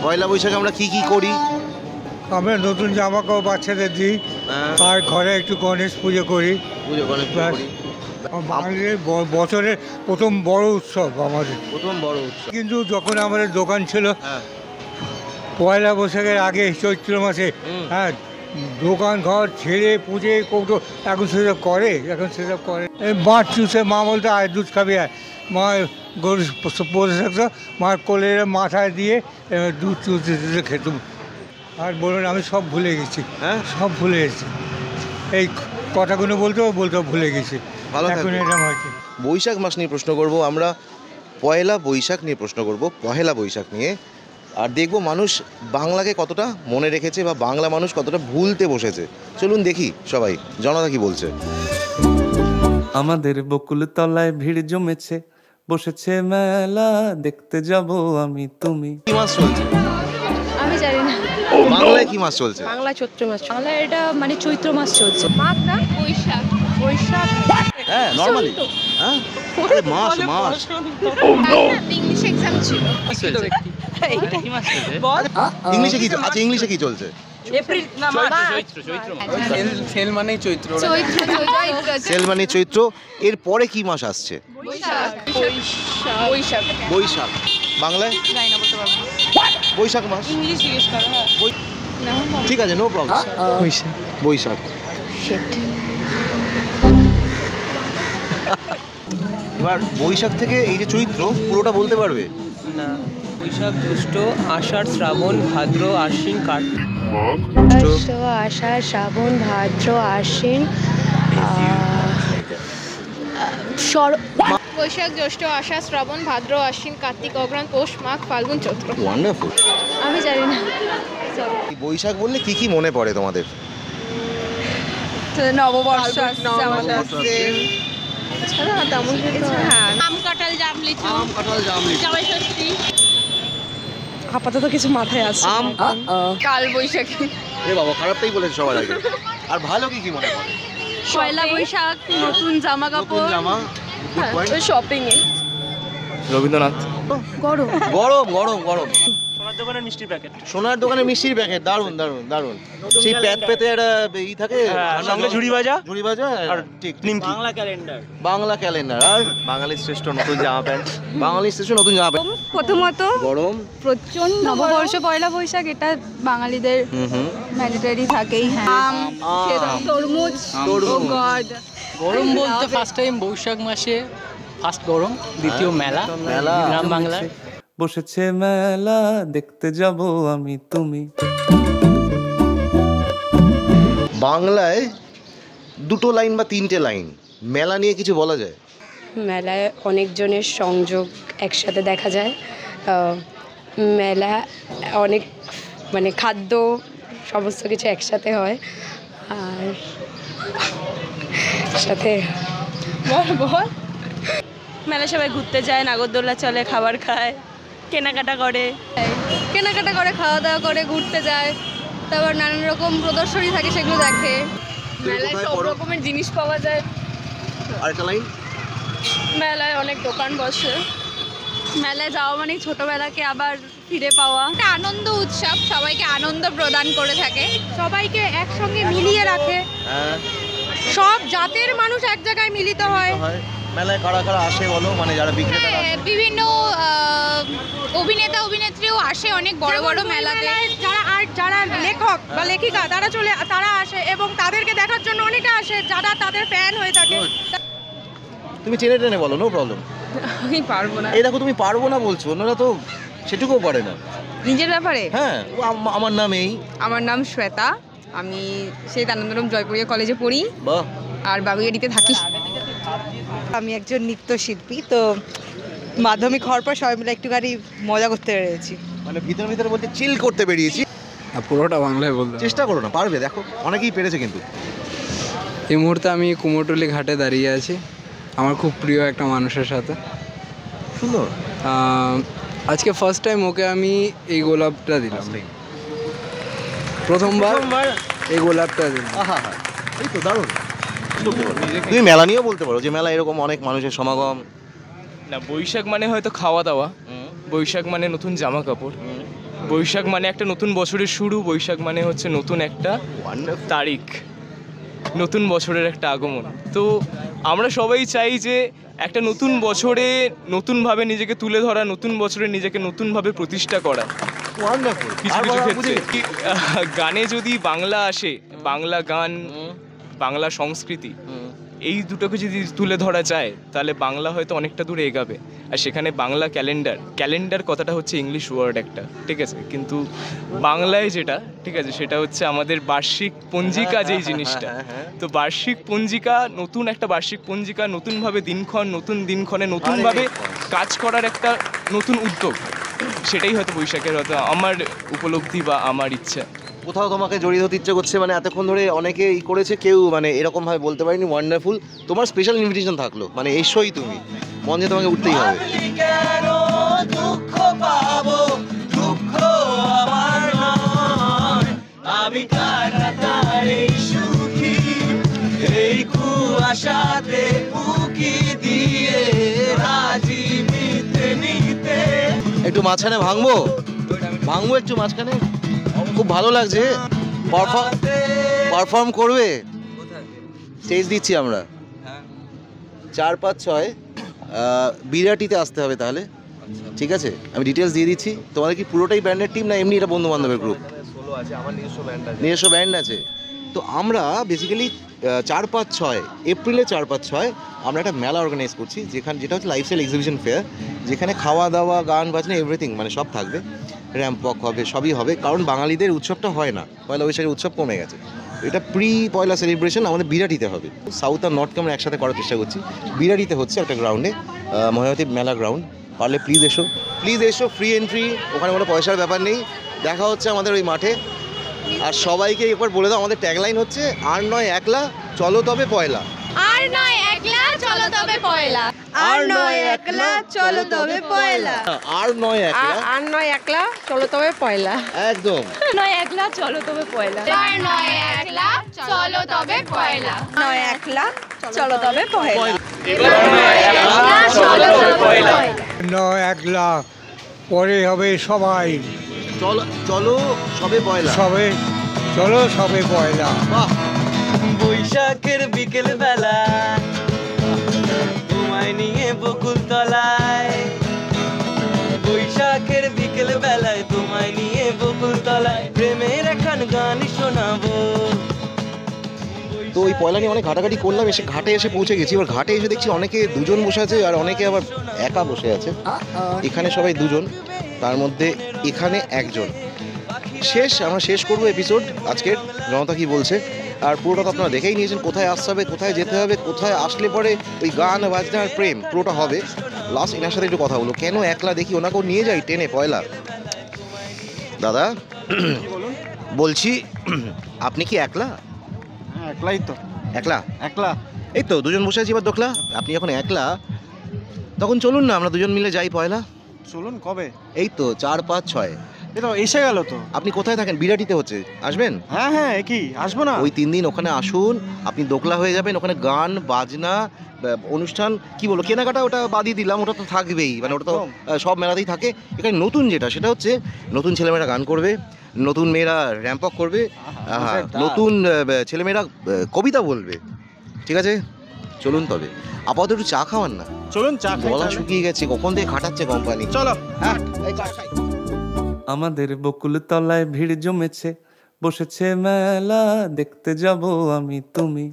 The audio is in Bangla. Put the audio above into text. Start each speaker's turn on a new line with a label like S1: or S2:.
S1: পয়লা বৈশাখে আমরা কি কি করি?
S2: আমরা নতুন জামা কাপড় বাচ্চাদের দিই, আর ঘরে একটু গণেশ পুজো করি। বাঙালির বছরের প্রথম বড় উৎসব, আমাদের
S1: প্রথম বড় উৎসব।
S2: কিন্তু যখন আমাদের দোকান ছিল পয়লা বৈশাখের আগে চৈত্র মাসে, হ্যাঁ, দোকান ঘর ছেড়ে পুজো কৌটো এখন সেসব করে, মাছ চুষে মা বলতে আয় দুধ খাবি, আয় মা গরু বসে থাকতো, মার কোলের মাথায় দিয়ে দুধ চুষতে চুষে খেতুম। আর বলুন আমি সব ভুলে গেছি, সব ভুলে গেছি, এই কথাগুলো বলতেও ভুলে গেছি। এখন এরকম হয়েছে।
S1: বৈশাখ মাস নিয়ে প্রশ্ন করব আমরা, পয়লা বৈশাখ নিয়ে প্রশ্ন করব, পহেলা বৈশাখ নিয়ে। আর দেখব মানুষ বাংলাকে কতটা মনে রেখেছে বা বাংলা মানুষ কতটা ভুলতে বসেছে। চলুন দেখি সবাই জনতা কি বলছে।
S3: আমাদের বকুল তলায় ভিড় জমেছে, বসেছে মেলা, দেখতে যাব আমি তুমি।
S1: কি মাস চলছে?
S4: আমি জানি না।
S1: বাংলায় কি মাস চলছে?
S4: বাংলা চৈত্র মাস। বাংলা এটা মানে চৈত্র মাস চলছে। মাঘ না, বৈশাখ।
S1: হ্যাঁ নরমালি। হ্যাঁ আরে মাস।
S4: ইংলিশ এক্সাম ছিল।
S1: ইংলিশে কি? আচ্ছা ইংলিশে কি চলছে?
S4: এপ্রিল না, চৈত্র।
S5: সেল মানেই চৈত্র।
S1: সেল মানে চৈত্র। এর পরে কি মাস আসছে? বৈশাখ। বাংলায়
S4: জানি না, বলতে পারবো না।
S1: বৈশাখ মাস।
S4: ইংলিশ জিজ্ঞেস করো। হ্যাঁ
S1: ঠিক আছে, নো প্রবলেম। বৈশাখ। এবার বৈশাখ থেকে এই যে চৈত্র পুরোটা বলতে পারবে
S5: না? বৈশাখ, জ্যৈষ্ঠ, আষাঢ়, শ্রাবণ, ভাদ্র, আশ্বিন, কার্তিক।
S4: আষাঢ়, শ্রাবণ, ভাদ্র, আশ্বিন, বৈশাখ, জ্যৈষ্ঠ, আষাঢ়, শ্রাবণ, ভাদ্র, আশ্বিন, কার্তিক, অগ্রহায়ণ, পৌষ, মাঘ, ফাল্গুন, চৈত্র।
S1: ওয়ান্ডারফুল।
S4: আমি জানি না।
S1: বৈশাখ বললে কি কি মনে পড়ে তোমাদের?
S4: নববর্ষ, আপাতত কিছু মাথায় আছে। কাল বৈশাখী।
S1: এ বাবা, খারাপটাই বলেছে সবার আগে। আর ভালো কি কি মনে পড়ে?
S4: পয়লা বৈশাখ, নতুন জামা কাপড়, শপিং এ।
S3: রবীন্দ্রনাথ।
S4: গরম
S1: গরম গরম গরম।
S5: সোনার দোকানের মিষ্টির প্যাকেট।
S1: সোনার দোকানে মিষ্টির প্যাকেট, দারুন দারুন দারুন। সেই পেতে একটা ই থাকে,
S5: সঙ্গে ঝুড়ি ভাজা
S1: আর ঠিক
S5: বাংলা ক্যালেন্ডার।
S1: বাংলা ক্যালেন্ডার আর বাঙালির শ্রেষ্ঠ নতুন জামা প্যান্ট। বাঙালির শ্রেষ্ঠ নতুন জামা প্যান্ট।
S4: প্রথমত
S1: গরম,
S4: প্রচন্ড নববর্ষ, পয়লা বৈশাখ, এটা বাঙালিদের ম্যান্ডেটরি থাকেই। আম, তরমুজ,
S5: গরম বলতে ফার্স্ট টাইম বৈশাখ মাসে ফার্স্ট গরম, দ্বিতীয় মেলা গ্রাম বাংলায়।
S3: বসেছে মেলা, দেখতে যাব আমি তুমি।
S1: বাংলায় দুটো লাইন বা তিনটে লাইন মেলা নিয়ে কিছু বলা যায়?
S6: মেলায় অনেকজনের সংযোগ একসাথে দেখা যায়। মেলা অনেক মানে খাদ্য সমস্ত কিছু একসাথে হয়। আর সাথে
S4: বল মেলা সবাই ঘুরতে যায়, নাগরদোল্লা চলে, খাবার খায়, কেনাকাটা করে, খাওয়া দাওয়া করে, ঘুরতে যায়। তারপর নানান রকম প্রদর্শনী থাকে, সেগুলো দেখে। মেলায় সব রকমের জিনিস পাওয়া যায়।
S1: আরেকটা লাইন,
S4: মেলায় অনেক দোকান বসে। মেলায় যাওয়া মানে ছোটবেলাকে আবার ফিরে পাওয়া। একটা আনন্দ উৎসব, সবাইকে আনন্দ প্রদান করে থাকে, সবাইকে একসঙ্গে মিলিয়ে রাখে। সব জাতের মানুষ এক জায়গায় মিলিত হয়।
S1: মেলায় কারা কারা আসে বলো? মানে যারা বিক্রেতা,
S4: বিভিন্ন অভিনেতা অভিনেত্রীও আসে অনেক বড় বড় মেলাতে। যারা লেখক বা লেখিকা তারা আসে এবং তাদেরকে দেখার জন্য অনেকে আসে যারা তাদের ফ্যান হয়ে থাকে।
S1: তুমি টেনে বলো, নো প্রবলেম।
S4: আমি পারবো না।
S1: এই দেখো তুমি পারবো না বলছো, অন্যরা তো সেটুকুও পারে না।
S4: নিজের ব্যাপারে?
S1: হ্যাঁ, আমার নাম এই।
S4: আমার নাম শ্বেতা, আমি সেই আনন্দরম জয়পুরিয়া কলেজে পড়ি।
S1: বাহ।
S4: আর বাগুইয়াড়িতে থাকি।
S7: আমি একজন নৃত্যশিল্পী, তো মাধ্যমিক হওয়ার পর সবাই মিলে একটুখানি মজা করতে পেরেছি।
S1: মানে ভিতরে বলতে চিল করতে বেরিয়েছি।
S5: পুরোটা বাংলায় বলতে
S1: চেষ্টা করো না, পারবে, দেখো অনেকেই পেরেছে। কিন্তু
S5: এই মুহূর্তে আমি কুমোরটুলি ঘাটে দাঁড়িয়ে আছি আমার খুব প্রিয় একটা মানুষের সাথে।
S1: সুন্দর।
S5: আজকে ফার্স্ট টাইম ওকে আমি এই গোলাপটা দিলাম, প্রথমবার এই গোলাপটা দিলাম।
S1: এই তো দারুণ। তুমি মেলা নিয়েও বলতে পারো যে মেলা এরকম অনেক মানুষের সমাগম।
S8: না, বৈশাখ মানে হয়তো খাওয়া দাওয়া, বৈশাখ মানে নতুন জামা কাপড়, বৈশাখ মানে একটা নতুন বছরের শুরু, বৈশাখ মানে হচ্ছে নতুন একটা তারিখ, নতুন বছরের একটা আগমন। তো আমরা সবাই চাই যে একটা নতুন বছরে নতুনভাবে নিজেকে তুলে ধরা, নতুন বছরে নিজেকে নতুনভাবে প্রতিষ্ঠা করা। কিছু কিছু ক্ষেত্রে গানে যদি বাংলা আসে, বাংলা গান, বাংলা সংস্কৃতি, এই দুটোকে যদি তুলে ধরা যায় তাহলে বাংলা হয়তো অনেকটা দূরে এগাবে। আর সেখানে বাংলা ক্যালেন্ডার কথাটা হচ্ছে ইংলিশ ওয়ার্ড একটা, ঠিক আছে, কিন্তু বাংলায় যেটা, ঠিক আছে, সেটা হচ্ছে আমাদের বার্ষিক পঞ্জিকা, যেই জিনিসটা। তো বার্ষিক পঞ্জিকা, নতুন একটা বার্ষিক পঞ্জিকা, নতুনভাবে দিনক্ষণে নতুনভাবে কাজ করার একটা নতুন উদ্যোগ, সেটাই হয়তো বৈশাখের হয়তো আমার উপলব্ধি বা আমার ইচ্ছা।
S1: কোথাও তোমাকে জড়িয়ে ধরতে ইচ্ছে করছে, মানে এতক্ষণ ধরে অনেকে করেছে, কেউ মানে এরকম ভাবে বলতে পারিনি ওয়ান্ডারফুল। তোমার স্পেশাল ইনভিটেশন থাকলো, মানে এসোই তুমি, মঞ্চে তোমাকে উঠতেই হবে। আমি এই কুয়াশাতে উকি দিয়ে রাজি নিতে। একটু মাঝখানে ভাঙবো একটু মাঝখানে, খুব ভালো লাগছে। পারফর্ম করবে, স্টেজ দিচ্ছি আমরা 4, 5, 6 বিরাটিতে আসতে হবে তাহলে, ঠিক আছে? আমি ডিটেলস দিয়ে দিচ্ছি। তোমাদের কি পুরোটাই ব্যান্ডের টিম না এমনি এটা বন্ধু বান্ধবের গ্রুপ? নিজস্ব ব্যান্ড আছে। তো আমরা বেসিক্যালি 4, 5, 6 এপ্রিলে 4, 5, 6 আমরা একটা মেলা অর্গানাইজ করছি, যেটা হচ্ছে লাইফস্টাইল এক্সিবিশন ফেয়ার, যেখানে খাওয়া দাওয়া, গান বাজনা, এভরিথিং মানে সব থাকবে, র্যাম্প ওয়াক হবে, সবই হবে। কারণ বাঙালিদের উৎসবটা হয় না, পয়লা বৈশাখের উৎসব কমে গেছে। এটা পয়লা সেলিব্রেশন আমাদের বিরাটিতে হবে। সাউথ আর নর্থকে আমরা একসাথে করার চেষ্টা করছি। বিরাটিতে হচ্ছে একটা গ্রাউন্ডে, মহামতি মেলা গ্রাউন্ড। পারলে প্লিজ এসো, ফ্রি এন্ট্রি, ওখানে কোনো পয়সার ব্যাপার নেই। দেখা হচ্ছে আমাদের ওই মাঠে। আর সবাইকে একবার বলে দাও, আমাদের ট্যাগলাইন হচ্ছে আর নয় একলা, চলো তবে পয়লা।
S4: আর নয় একলা, চলো তবে পয়লা।
S6: আর নয় একলা, চলো তবে পয়লা।
S1: আর নয় একলা,
S6: আর নয় একলা, চলো তবে পয়লা।
S1: একদম।
S6: নয় একলা, চলো তবে পয়লা।
S4: আর নয় একলা, চলো তবে পয়লা।
S6: নয় একলা, চলো তবে পয়লা।
S2: নয় একলা, পরে হবে সবাই,
S1: চলো সবে পয়লা।
S2: চলো সবে পয়লা।
S9: বৈশাখের বিকেল বেলা তোমায় নিয়ে বকুল তলায়, বৈশাখের বিকেল বেলায় তোমায় নিয়ে বকুল তলায় প্রেমের এখন গান শোনাবো।
S1: তো ওই পয়লা নিয়ে অনেক ঘাটাঘাটি করলাম, এসে ঘাটে এসে পৌঁছে গেছি। এবার ঘাটে এসে দেখছি অনেকে দুজন বসে আছে আর অনেকে আবার একা বসে আছে। এখানে সবাই দুজন, তার মধ্যে এখানে একজন। আমরা শেষ করবো এপিসোড আজকের জনতা কি বলছে। আর পুরোটা তো আপনারা দেখেই নিয়েছেন, কোথায় আসতে হবে, কোথায় যেতে হবে, কোথায় আসলে পরে ওই গান বাজনা আর প্রেম পুরোটা হবে। লাস্ট এনার সাথে একটু কথা বলো, কেন একলা দেখি ওনাকেও নিয়ে যাই টেনে পয়লা। দাদা বলছি, আপনি কি একলা?
S9: একলাই তো।
S1: একলা এই তো দুজন বসে আছি এবার দোকলা। আপনি যখন একলা তখন চলুন না আমরা দুজন মিলে যাই পয়লা।
S9: চলুন, কবে?
S1: এই তো 4, 5, 6
S9: এটা এসে গেল তো।
S1: আপনি কোথায় থাকেন? বিরাটিতে হচ্ছে, আসবেন?
S9: হ্যাঁ, কি আসবো না?
S1: ওই 3 দিন ওখানে আসুন, আপনি দোকলা হয়ে যাবেন। ওখানে গান বাজনা অনুষ্ঠান, কি বলবো, কেনাকাটা ওটা বাদই দিলাম, ওটা তো থাকবেই, মানে ওটা তো সব মেলাতেই থাকে। এখানে নতুন যেটা, সেটা হচ্ছে নতুন ছেলেমেয়েরা গান করবে, নতুন মেয়েরা র্যাম্প ওয়াক করবে, নতুন ছেলেমেয়েরা কবিতা বলবে। ঠিক আছে, চলুন তবে। আপাতত একটু চা খাওয়ান না।
S9: চলুন, চা খাই।
S1: গলা শুকিয়ে গেছে, কখন থেকে খাটাচ্ছে কোম্পানি।
S9: চলো।
S1: হ্যাঁ, এই চা খাই।
S3: আমাদের বকুল তলায় ভিড় জমেছে, বসেছে মেলা, দেখতে যাব আমি তুমি।